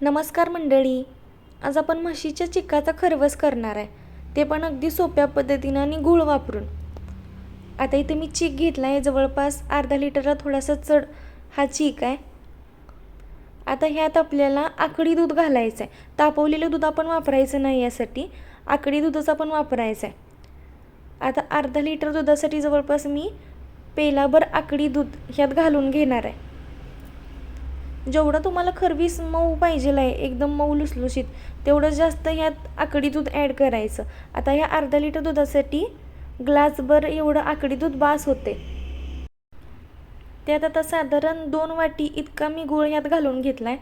नमस्कार मंडळी. आज आपण म्हशीच्या चिकाचा खरवस करणार आहे, ते पण अगदी सोप्या पद्धतीनं आणि गूळ वापरून. आता इथे मी चीक घेतला आहे, जवळपास अर्धा लिटरला थोडासा चढ हा चीक आहे. आता ह्यात आपल्याला आकडी दूध घालायचं आहे. तापवलेलं दूध आपण वापरायचं नाही, यासाठी आकडी दूधच आपण वापरायचं आहे. आता अर्धा लिटर दुधासाठी जवळपास मी पेलाभर आकडी दूध ह्यात घालून घेणार आहे. जेवढं तुम्हाला खरवीस मऊ पाहिजे आहे, एकदम मऊ लुसलुशीत, तेवढं जास्त ह्यात आकडी दूध ॲड करायचं. आता ह्या अर्धा लिटर दुधासाठी ग्लासभर एवढं आकडी दूध बास होते. त्यात आता साधारण 2 वाटी इतका मी गूळ ह्यात घालून घेतला आहे.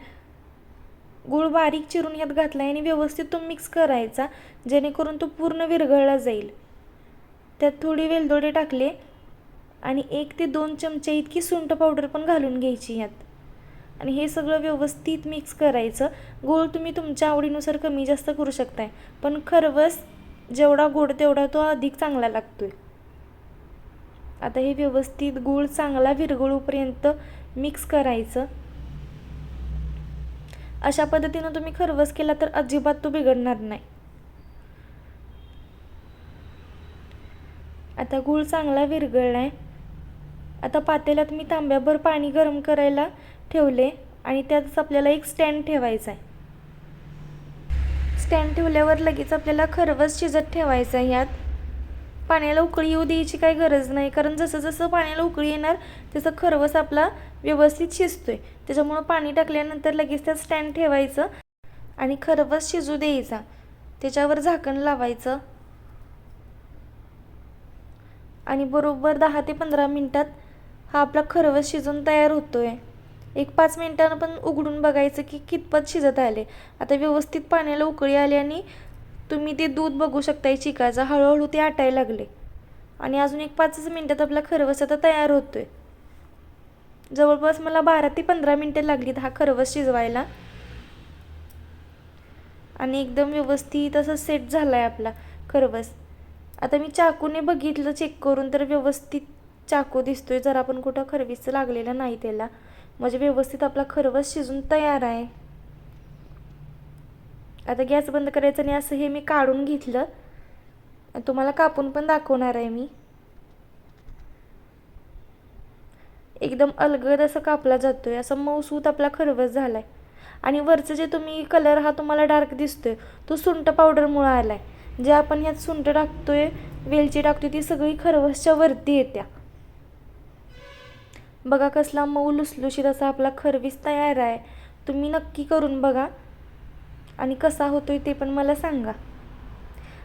गूळ बारीक चिरून ह्यात घातला आहे आणि व्यवस्थित तो मिक्स करायचा, जेणेकरून तो पूर्ण विरघळला जाईल. त्यात थोडी वेलदोडे टाकले आणि 1 ते 2 चमचे इतकी सुंठ पावडर पण घालून घ्यायची ह्यात. आणि हे सगळं व्यवस्थित मिक्स करायचं. गूळ तुम्ही तुमच्या आवडीनुसार कमी जास्त करू शकताय, पण खरवस जेवढा गोड तेवढा तो अधिक चांगला लागतोय. आता हे व्यवस्थित गूळ चांगला विरघळूपर्यंत मिक्स करायचं. अशा पद्धतीनं तुम्ही खरवस केला तर अजिबात तो बिघडणार नाही. आता गूळ चांगला विरघळला आहे. आता पातेल्यात मी तांब्याभर पाणी गरम करायला ठेवले आणि त्यातच आपल्याला एक स्टँड ठेवायचा आहे. स्टँड ठेवल्यावर लगेच आपल्याला खरवस शिजत ठेवायचा आहे. यात पाण्याला उकळी येऊ द्यायची काही गरज नाही, कारण जसं जसं पाण्याला उकळी येणार तसं खरवस आपला व्यवस्थित शिजतोय. त्याच्यामुळं पाणी टाकल्यानंतर लगेच त्यात स्टँड ठेवायचं आणि खरवस शिजू द्यायचा. त्याच्यावर झाकण लावायचं आणि बरोबर 10 ते 15 मिनटात हा आपला खरवस शिजून तयार होतोय. 1-5 मिनिटांनं पण उघडून बघायचं की कितपत शिजत आले. आता व्यवस्थित पाण्याला उकळी आली आणि तुम्ही ते दूध बघू शकताय चिकाचं, हळूहळू ते आटायला लागले. आणि अजून 1-5 मिनिटात आपला खरवस आता तयार होतोय. जवळपास मला 12 ते 15 मिनिटं लागलीत हा खरवस शिजवायला. आणि एकदम व्यवस्थित असं सेट झाला आहे आपला खरवस. आता मी चाकूने बघितलं चेक करून, तर व्यवस्थित चाकू दिसतोय. जरा पण कुठं खरवीस लागलेलं नाही त्याला, म्हणजे व्यवस्थित आपला खरवस शिजून तयार आहे. आता गॅस बंद करायचा आणि असं हे मी काढून घेतलं. तुम्हाला कापून पण दाखवणार आहे मी. एकदम अलगद असं कापला जातोय, असं मऊसूत आपला खरवस झालाय. आणि वरचं जे तुम्ही कलर हा तुम्हाला डार्क दिसतोय, तो सुंठ पावडरमुळे आलाय. जे आपण ह्यात सुंठ टाकतोय, वेलची टाकतोय, ती सगळी खरवसच्या वरती येत्या. बघा कसला मऊ लुसलुशीत असा आपला खरवीस तयार आहे. तुम्ही नक्की करून बघा आणि कसा होतोय ते पण मला सांगा.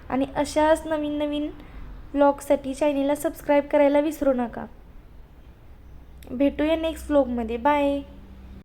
आणि अशाच नवीन नवीन व्लॉगसाठी चॅनेलला सबस्क्राईब करायला विसरू नका. भेटूया नेक्स्ट व्लॉगमध्ये. बाय.